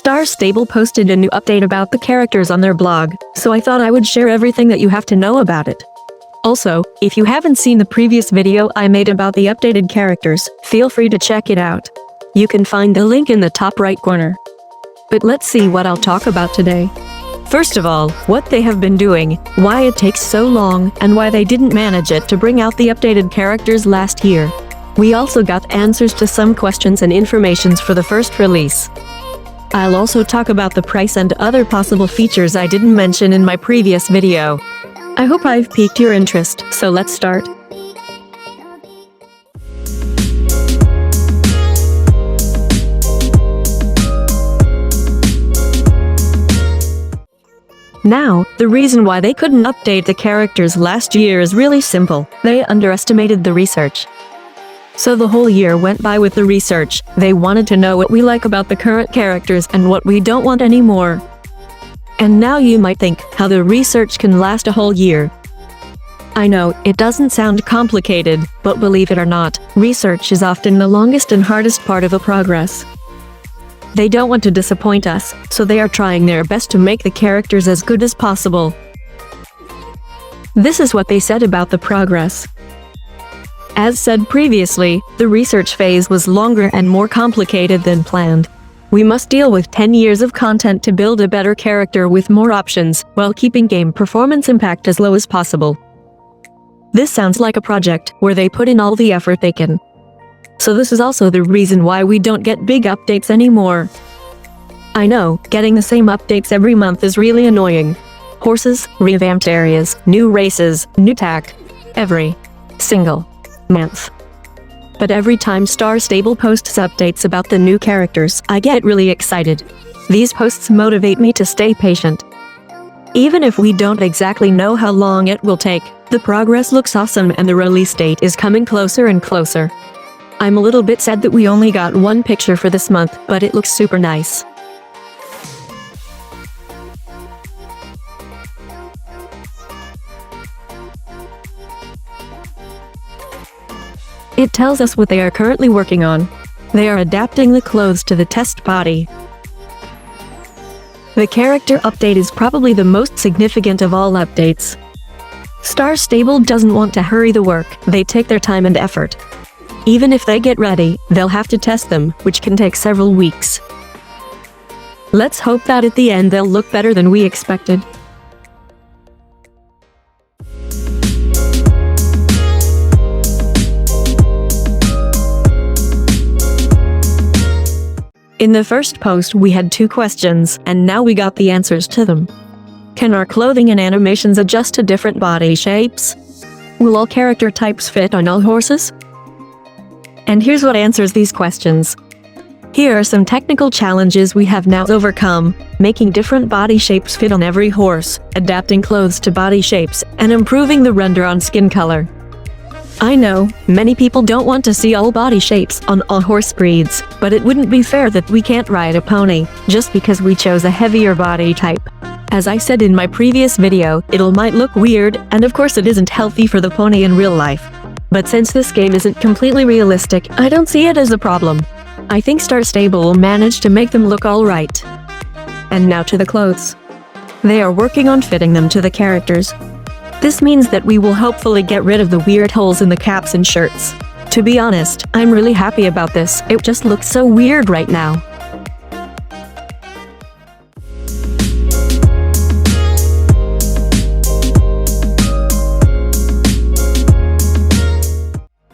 𝗧𝗶𝗺𝗀𝗀 posted a new update about the characters on their blog, so I thought I would share everything that you have to know about it. Also, if you haven't seen the previous video I made about the updated characters, feel free to check it out. You can find the link in the top right corner. But let's see what I'll talk about today. First of all, what they have been doing, why it takes so long, and why they didn't manage it to bring out the updated characters last year. We also got answers to some questions and informations for the first release. I'll also talk about the price and other possible features I didn't mention in my previous video. I hope I've piqued your interest, so let's start. Now, the reason why they couldn't update the characters last year is really simple. They underestimated the research. So the whole year went by with the research. They wanted to know what we like about the current characters and what we don't want anymore. And now you might think how the research can last a whole year. I know, it doesn't sound complicated, but believe it or not, research is often the longest and hardest part of a progress. They don't want to disappoint us, so they are trying their best to make the characters as good as possible. This is what they said about the progress. As said previously, the research phase was longer and more complicated than planned. We must deal with 10 years of content to build a better character with more options, while keeping game performance impact as low as possible. This sounds like a project where they put in all the effort they can. So this is also the reason why we don't get big updates anymore. I know, getting the same updates every month is really annoying. Horses, revamped areas, new races, new tech. Every single month. But every time 𝗧𝗶𝗺𝗀𝗀 posts updates about the new characters, I get really excited. These posts motivate me to stay patient. Even if we don't exactly know how long it will take, the progress looks awesome and the release date is coming closer and closer. I'm a little bit sad that we only got one picture for this month, but it looks super nice. It tells us what they are currently working on. They are adapting the clothes to the test body. The character update is probably the most significant of all updates. 𝗧𝗶𝗺𝗀𝗀 doesn't want to hurry the work, they take their time and effort. Even if they get ready, they'll have to test them, which can take several weeks. Let's hope that at the end they'll look better than we expected. In the first post we had 2 questions, and now we got the answers to them. Can our clothing and animations adjust to different body shapes? Will all character types fit on all horses? And here's what answers these questions. Here are some technical challenges we have now overcome: making different body shapes fit on every horse, adapting clothes to body shapes, and improving the render on skin color. I know, many people don't want to see all body shapes on all horse breeds, but it wouldn't be fair that we can't ride a pony, just because we chose a heavier body type. As I said in my previous video, it might look weird, and of course it isn't healthy for the pony in real life. But since this game isn't completely realistic, I don't see it as a problem. I think 𝗧𝗶𝗺𝗀𝗀 will manage to make them look alright. And now to the clothes. They are working on fitting them to the characters. This means that we will hopefully get rid of the weird holes in the caps and shirts. To be honest, I'm really happy about this, it just looks so weird right now.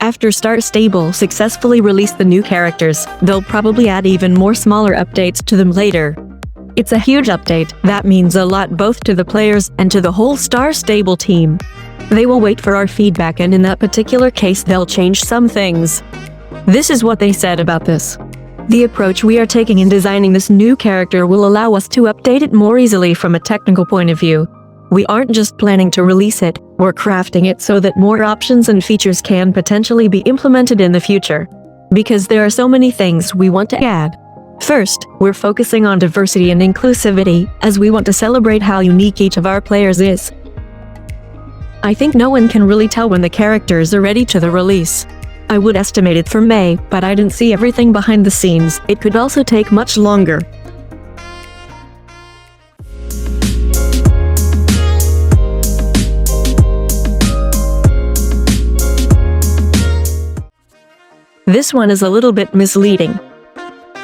After 𝗧𝗶𝗺𝗀𝗀 successfully released the new characters, they'll probably add even more smaller updates to them later. It's a huge update, that means a lot both to the players and to the whole 𝗧𝗶𝗺𝗀𝗀 team. They will wait for our feedback, and in that particular case they'll change some things. This is what they said about this. The approach we are taking in designing this new character will allow us to update it more easily from a technical point of view. We aren't just planning to release it, we're crafting it so that more options and features can potentially be implemented in the future. Because there are so many things we want to add. First, we're focusing on diversity and inclusivity, as we want to celebrate how unique each of our players is. I think no one can really tell when the characters are ready to the release. I would estimate it for May, but I didn't see everything behind the scenes. It could also take much longer. This one is a little bit misleading.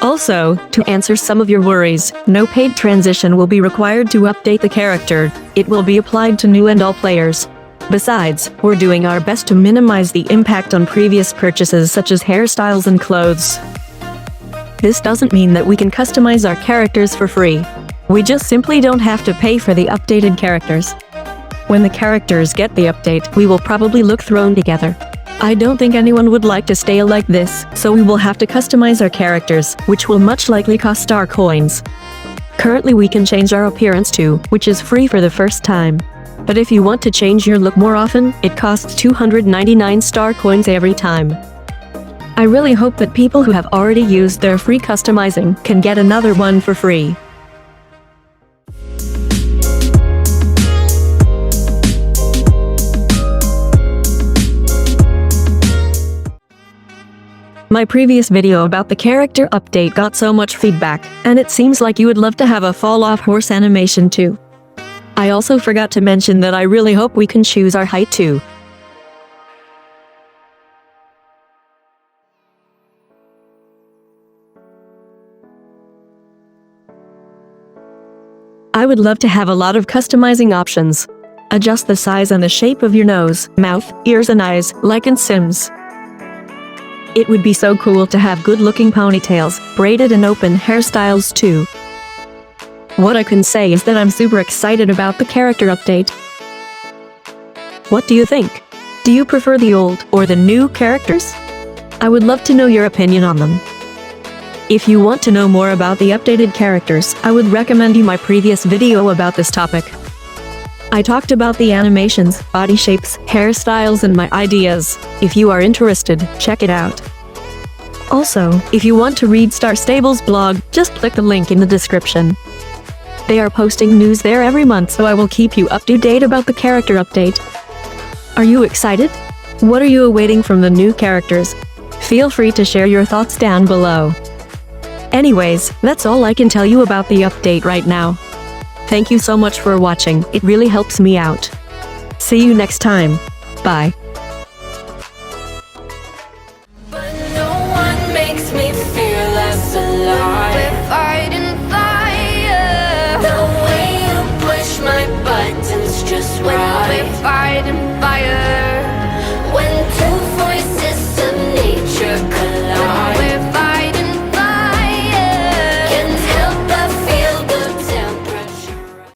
Also, to answer some of your worries, no paid transition will be required to update the character. It will be applied to new and all players. Besides, we're doing our best to minimize the impact on previous purchases such as hairstyles and clothes. This doesn't mean that we can customize our characters for free. We just simply don't have to pay for the updated characters. When the characters get the update, we will probably look thrown together. I don't think anyone would like to stay like this, so we will have to customize our characters, which will much likely cost star coins. Currently we can change our appearance too, which is free for the first time. But if you want to change your look more often, it costs 299 star coins every time. I really hope that people who have already used their free customizing can get another one for free. My previous video about the character update got so much feedback, and it seems like you would love to have a fall-off horse animation too. I also forgot to mention that I really hope we can choose our height too. I would love to have a lot of customizing options. Adjust the size and the shape of your nose, mouth, ears and eyes, like in Sims. It would be so cool to have good-looking ponytails, braided and open hairstyles too. What I can say is that I'm super excited about the character update. What do you think? Do you prefer the old or the new characters? I would love to know your opinion on them. If you want to know more about the updated characters, I would recommend you my previous video about this topic. I talked about the animations, body shapes, hairstyles and my ideas. If you are interested, check it out. Also, if you want to read 𝗧𝗶𝗺𝗀𝗀's blog, just click the link in the description. They are posting news there every month, so I will keep you up to date about the character update. Are you excited? What are you awaiting from the new characters? Feel free to share your thoughts down below. Anyways, that's all I can tell you about the update right now. Thank you so much for watching, it really helps me out. See you next time. Bye. But no one makes me feel less alive. We're fighting fire. The way you push my buttons just right. We're fighting fire.